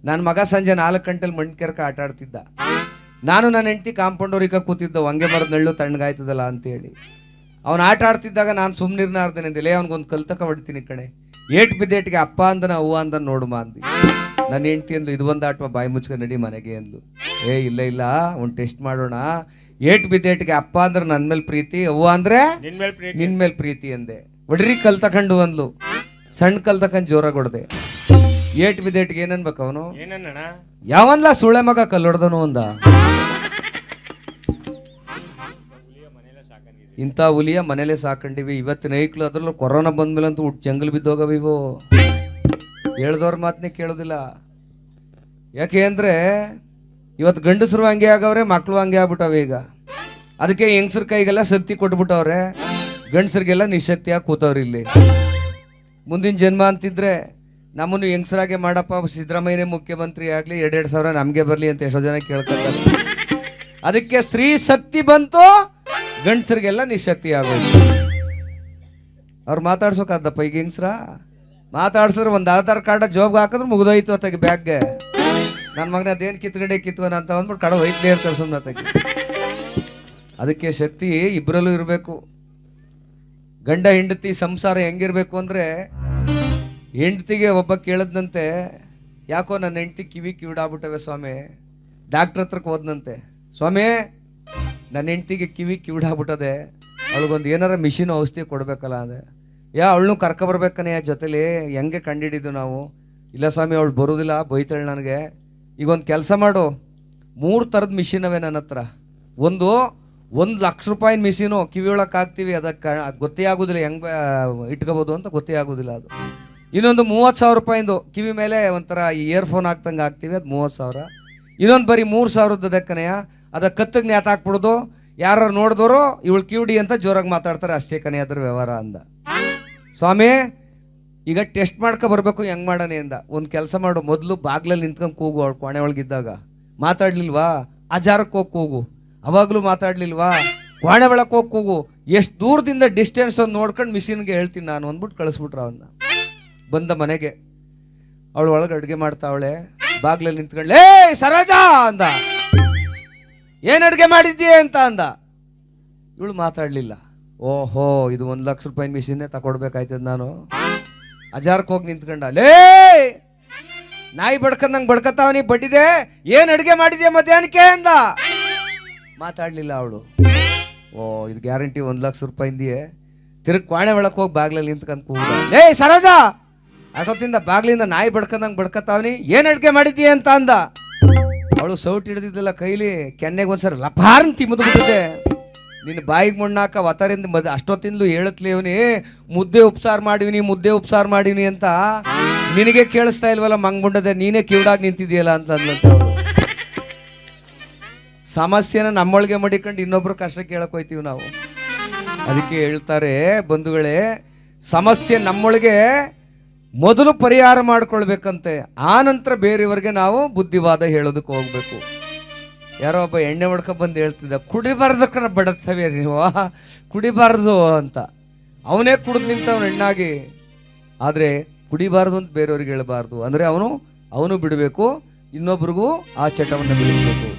ನನ್ನ ಮಗ ಸಂಜೆ 4 ಗಂಟೆಲಿ ಮಣ್ಕೆರ್ಕ ಆಟ ಆಡ್ತಿದ್ದ. ನಾನು ನನ್ನ ಹೆಂಡತಿ ಕಾಂಪೌಂಡವ್ರಿಗೆ ಕೂತಿದ್ದ, ಹಂಗೆ ಮರದ ನೆಳ್ಳು ತಣ್ಣಗಾಯ್ತದಲ್ಲ ಅಂತೇಳಿ. ಅವ್ನು ಆಟ ಆಡ್ತಿದ್ದಾಗ ನಾನು ಸುಮ್ಮನಿರ್ನಾರ್ದೇನೆ ಅಂದಿಲ್ಲ, ಅವ್ನಿಗೊಂದು ಕಲ್ತಕ ಹೊಡ್ತೀನಿ ಕಣೆ. ಏಟ್ ಬಿದ್ದೇಟಿಗೆ ಅಪ್ಪ ಅಂದನ ಅವ್ವ ಅಂದ ನೋಡುಮ ಅಂದಿ. ನನ್ನ ಹೆಂಡತಿ ಅಂದ್ಲು, ಇದು ಒಂದು ಆಟವ, ಬಾಯಿ ಮುಚ್ಕೊಂಡು ನಡಿ ಮನೆಗೆ ಅಂದ್ಲು. ಇಲ್ಲ ಒಂದು ಟೆಸ್ಟ್ ಮಾಡೋಣ. ಏಟ್ ಬಿದ್ದೇಟಿಗೆ ಅಪ್ಪ ಅಂದ್ರೆ ನನ್ನ ಮೇಲೆ ಪ್ರೀತಿ, ಅವ್ವ ಅಂದ್ರೆ ನಿನ್ ಮೇಲೆ ಪ್ರೀತಿ ಅಂದೆ. ಒಡ್ರಿ ಕಲ್ ತಕೊಂಡು ಅಂದ್ಲು. ಸಣ್ಣ ಕಲ್ ತಕೊಂಡ್ ಜೋರಾಗಿ ಹೊಡ್ದೆ. ಏಟ್ ಬಿದ್ದೇಟಿಗೆ ಏನನ್ಬೇಕು ಅವನು, ಯಾವನ್ಲ ಸುಳೆ ಮಗ ಕಲ್ಲೊಡ್ದನು ಅಂದ. ಇಂಥ ಹುಲಿಯ ಮನೇಲೆ ಸಾಕೊಂಡಿವಿ. ಇವತ್ತಿನ ಐಕ್ಳು ಅದ್ರಲ್ಲೂ ಕೊರೋನಾ ಬಂದ್ಮೇಲೆ ಅಂತೂ ಜಂಗಲ್ ಬಿದ್ದೋಗವ ಇವು. ಹೇಳ್ದವ್ರ ಮಾತನ್ನೇ ಕೇಳೋದಿಲ್ಲ. ಯಾಕೆ ಅಂದ್ರೆ ಇವತ್ತು ಗಂಡಸರು ಹಂಗೆ ಆಗವ್ರೆ, ಮಕ್ಕಳು ಹಂಗೆ ಆಗ್ಬಿಟ್ಟವೆ. ಈಗ ಅದಕ್ಕೆ ಹೆಂಗಸ್ರ ಕೈಗೆಲ್ಲ ಶಕ್ತಿ ಕೊಟ್ಬಿಟ್ಟವ್ರೆ, ಗಂಡಸರಿಗೆಲ್ಲ ನಿಶಕ್ತಿಯಾಗಿ ಕೂತವ್ರಿ. ಇಲ್ಲಿ ಮುಂದಿನ ಜನ್ಮ ಅಂತಿದ್ರೆ ನಮ್ಮನ್ನು ಹೆಂಗಸರಾಗೆ ಮಾಡಪ್ಪ, ಸಿದ್ದರಾಮಯ್ಯನೇ ಮುಖ್ಯಮಂತ್ರಿ ಆಗಲಿ, 2 ಸಾವಿರ ನಮಗೆ ಬರಲಿ ಅಂತ ಎಷ್ಟೋ ಜನ ಕೇಳ್ತಾರೆ. ಅದಕ್ಕೆ ಸ್ತ್ರೀ ಶಕ್ತಿ ಬಂತು, ಗಂಡಸರಿಗೆಲ್ಲ ನಿಶಕ್ತಿ ಆಗೋದು. ಅವ್ರು ಮಾತಾಡ್ಸೋಕಾದ್ದಪ್ಪ ಈಗ ಹೆಂಗಸ್ರ ಮಾತಾಡ್ಸಿದ್ರೆ ಒಂದು ಆಧಾರ್ ಕಾರ್ಡ್ ಜಾಬ್ಗೆ ಹಾಕಿದ್ರೆ ಮುಗಿದೋಯ್ತು ಅತ್ತಾಗಿ ಬ್ಯಾಗ್ಗೆ. ನನ್ನ ಮಗನ ಅದೇನು ಕಿತ್ವನ ಅಂತ ಅಂದ್ಬಿಟ್ಟು ಕಡೆ ಹೋಯ್ತಲೇ ಇರ್ತಾರೆ ಸುಮ್ಮನೆ ಅತ್ತಾಗಿ. ಅದಕ್ಕೆ ಶಕ್ತಿ ಇಬ್ಬರಲ್ಲೂ ಇರಬೇಕು. ಗಂಡ ಹೆಂಡತಿ ಸಂಸಾರ ಹೆಂಗಿರ್ಬೇಕು ಅಂದರೆ, ಹೆಂಡತಿಗೆ ಒಬ್ಬ ಕೇಳದ್ನಂತೆ, ಯಾಕೋ ನನ್ನ ಹೆಂಡತಿ ಕಿವಿಡಾಗ್ಬಿಟ್ಟವೆ ಸ್ವಾಮಿ. ಡಾಕ್ಟ್ರ್ ಹತ್ರಕ್ಕೆ ಹೋದ್ನಂತೆ, ಸ್ವಾಮಿ ನನ್ನ ಹೆಂಡತಿಗೆ ಕಿವಿಡಾಗ್ಬಿಟ್ಟದೆ, ಅವಳಿಗೊಂದು ಏನಾರ ಮಿಷಿನ್ ಔಷಧಿ ಕೊಡ್ಬೇಕಲ್ಲ ಅದೇ. ಅವಳನ್ನೂ ಕರ್ಕೊಬರ್ಬೇಕನೇ ಜೊತೆಲಿ, ಹೆಂಗೆ ಕಂಡಿಡಿದ್ದು ನಾವು. ಇಲ್ಲ ಸ್ವಾಮಿ ಅವಳು ಬರೋದಿಲ್ಲ, ಬೈತಾಳೆ ನನಗೆ. ಈಗ ಒಂದು ಕೆಲಸ ಮಾಡು, 3 ಥರದ ಮಿಷಿನ್ ಅವೆ ನನ್ನ ಹತ್ರ. ಒಂದು 1 ಲಕ್ಷ ರೂಪಾಯಿ ಮಿಷಿನು ಕಿವಿ ಒಳಕ್ಕೆ ಹಾಕ್ತೀವಿ, ಅದಕ್ಕೆ ಗೊತ್ತೇ ಆಗೋದಿಲ್ಲ ಹೆಂಗೆ ಇಟ್ಕೋಬೋದು ಅಂತ, ಗೊತ್ತೇ ಆಗೋದಿಲ್ಲ ಅದು. ಇನ್ನೊಂದು 30,000 ರೂಪಾಯಿಂದು ಕಿವಿ ಮೇಲೆ ಒಂಥರ ಇಯರ್ಫೋನ್ ಹಾಕ್ತಂಗೆ ಹಾಕ್ತೀವಿ, ಅದು 30,000. ಇನ್ನೊಂದು ಬರೀ 3,000 ಅದಕ್ಕನೆಯ, ಅದಕ್ಕೆ ಕತ್ತಿಗೆ ನೇತು ಹಾಕ್ಬಿಡೋದು. ಯಾರು ನೋಡಿದವರು ಇವಳು ಕಿವಿಡಿ ಅಂತ ಜೋರಾಗಿ ಮಾತಾಡ್ತಾರೆ, ಅಷ್ಟೇ ಕನೆ ಅದ್ರ ವ್ಯವಹಾರ ಅಂದ. ಸ್ವಾಮಿ ಈಗ ಟೆಸ್ಟ್ ಮಾಡ್ಕೊ ಬರ್ಬೇಕು, ಹೆಂಗೆ ಮಾಡಣೆ ಅಂದ. ಒಂದು ಕೆಲಸ ಮಾಡು, ಮೊದಲು ಬಾಗ್ಲಲ್ಲಿ ನಿಂತ್ಕೊಂಡು ಕೂಗು. ಅವಳು ಕೋಣೆ ಒಳಗಿದ್ದಾಗ ಮಾತಾಡ್ಲಿಲ್ವಾ, ಆಜಾರಕ್ಕೆ ಹೋಗಿ ಕೂಗು. ಅವಾಗಲೂ ಮಾತಾಡ್ಲಿಲ್ವಾ, ಕೋಣೆ ಒಳಕ್ಕೆ ಹೋಗಿ ಕೂಗು. ಎಷ್ಟು ದೂರದಿಂದ ಡಿಸ್ಟೆನ್ಸ್ ಒಂದು ನೋಡ್ಕೊಂಡು ಮಿಷಿನ್ಗೆ ಹೇಳ್ತೀನಿ ನಾನು ಅಂದ್ಬಿಟ್ಟು ಕಳಿಸ್ಬಿಟ್ರು ಅವನ್ನ. ಬಂದ ಮನೆಗೆ, ಅವಳು ಒಳಗೆ ಅಡುಗೆ ಮಾಡ್ತಾವಳೆ, ಬಾಗ್ಲಲ್ಲಿ ನಿಂತ್ಕೊಂಡು, ಲೇ ಸರೋಜಾ ಅಂದ. ಏನು ಅಡುಗೆ ಮಾಡಿದ್ದೀಯ ಅಂತ ಅಂದ. ಇವಳು ಮಾತಾಡಲಿಲ್ಲ. ಓಹೋ, ಇದು 1 ಲಕ್ಷ ರೂಪಾಯಿ ಮಿಷಿನ್ನೇ ತಗೊಡ್ಬೇಕಾಯ್ತದ ನಾನು. ಅಜಾರ್ಕ್ ಹೋಗಿ ನಿಂತ್ಕೊಂಡ, ಲೇ ನಾಯಿ ಬಡ್ಕಂದಂಗೆ ಬಡ್ಕತಾವನಿ ಬಡ್ಡಿದೆ, ಏನು ಅಡುಗೆ ಮಾಡಿದ್ಯಾ ಮಧ್ಯಾಹ್ನಕ್ಕೆ ಅಂದ. ಮಾತಾಡಲಿಲ್ಲ ಅವಳು. ಓ, ಇದು ಗ್ಯಾರಂಟಿ 1 ಲಕ್ಷ ರೂಪಾಯಿಂದಿಯೇ. ತಿರುಗಿ ಕೋಣೆ ಒಳಕ್ಕೆ ಹೋಗಿ ಬಾಗ್ಲಲ್ಲಿ ನಿಂತ್ಕೊಂಡು ಕೂಗ, ಲೇ ಸರೋಜಾ ಅಷ್ಟೊತ್ತಿಂದ ಬಾಗ್ಲಿಂದ ನಾಯಿ ಬಡ್ಕಂದಂಗೆ ಬಡ್ಕತಾವನಿ, ಏನು ಅಡುಗೆ ಮಾಡಿದ್ದೀಯ ಅಂತ ಅಂದ. ಅವಳು ಸೌಟ್ ಹಿಡಿದಿದ್ದಲ್ಲ ಕೈಲಿ, ಕೆನ್ನೆಗೆ ಒಂದ್ಸರಿ ಲಪಾರ್ನ್ ತಿಮ್ಮಿದ್ಬಿಟ್ಟಿದೆ. ನಿನ್ನ ಬಾಯಿಗೆ ಮಣ್ಣಾಕ ವತರಿಂದ ಅಷ್ಟೊತ್ತಿಂದಲೂ ಹೇಳತ್ಲಿ ಅವನಿ, ಮುದ್ದೆ ಉಪಸಾರ ಮಾಡಿವಿನಿ ಅಂತ. ನಿನಗೆ ಕೇಳಿಸ್ತಾ ಇಲ್ವಲ್ಲ ಮಂಗ್ಬುಂಡದೆ, ನೀನೇ ಕಿವಿಡಾಗಿ ನಿಂತಿದೆಯಲ್ಲ ಅಂತ ಅಂದ್ಲಂತೆ ಅವಳು. ಸಮಸ್ಯೆನ ನಮ್ಮೊಳಗೆ ಮಡಿಕೊಂಡು ಇನ್ನೊಬ್ರು ಕಷ್ಟ ಕೇಳಕ್ ಹೋಯ್ತೀವಿ ನಾವು. ಅದಕ್ಕೆ ಹೇಳ್ತಾರೆ ಬಂಧುಗಳೇ, ಸಮಸ್ಯೆ ನಮ್ಮೊಳಗೆ ಮೊದಲು ಪರಿಹಾರ ಮಾಡ್ಕೊಳ್ಬೇಕಂತೆ, ಆನಂತರ ಬೇರೆಯವರಿಗೆ ನಾವು ಬುದ್ಧಿವಾದ ಹೇಳೋದಕ್ಕೆ ಹೋಗ್ಬೇಕು. ಯಾರೋ ಒಬ್ಬ ಎಣ್ಣೆ ಹೊಡ್ಕೊಂಡು ಬಂದು ಹೇಳ್ತಿದ್ದ, ಕುಡಿಬಾರ್ದಕ್ಕ ಬಡತ್ತವೆ ನೀವು, ಕುಡಿಬಾರ್ದು ಅಂತ. ಅವನೇ ಕುಡಿದು ನಿಂತವನು ಹೆಣ್ಣಾಗಿ. ಆದರೆ ಕುಡಿಬಾರ್ದು ಅಂತ ಬೇರೆಯವ್ರಿಗೆ ಹೇಳಬಾರ್ದು. ಅಂದರೆ ಅವನು ಬಿಡಬೇಕು, ಇನ್ನೊಬ್ರಿಗೂ ಆ ಚಟವನ್ನು ಬಿಡಿಸ್ಬೇಕು.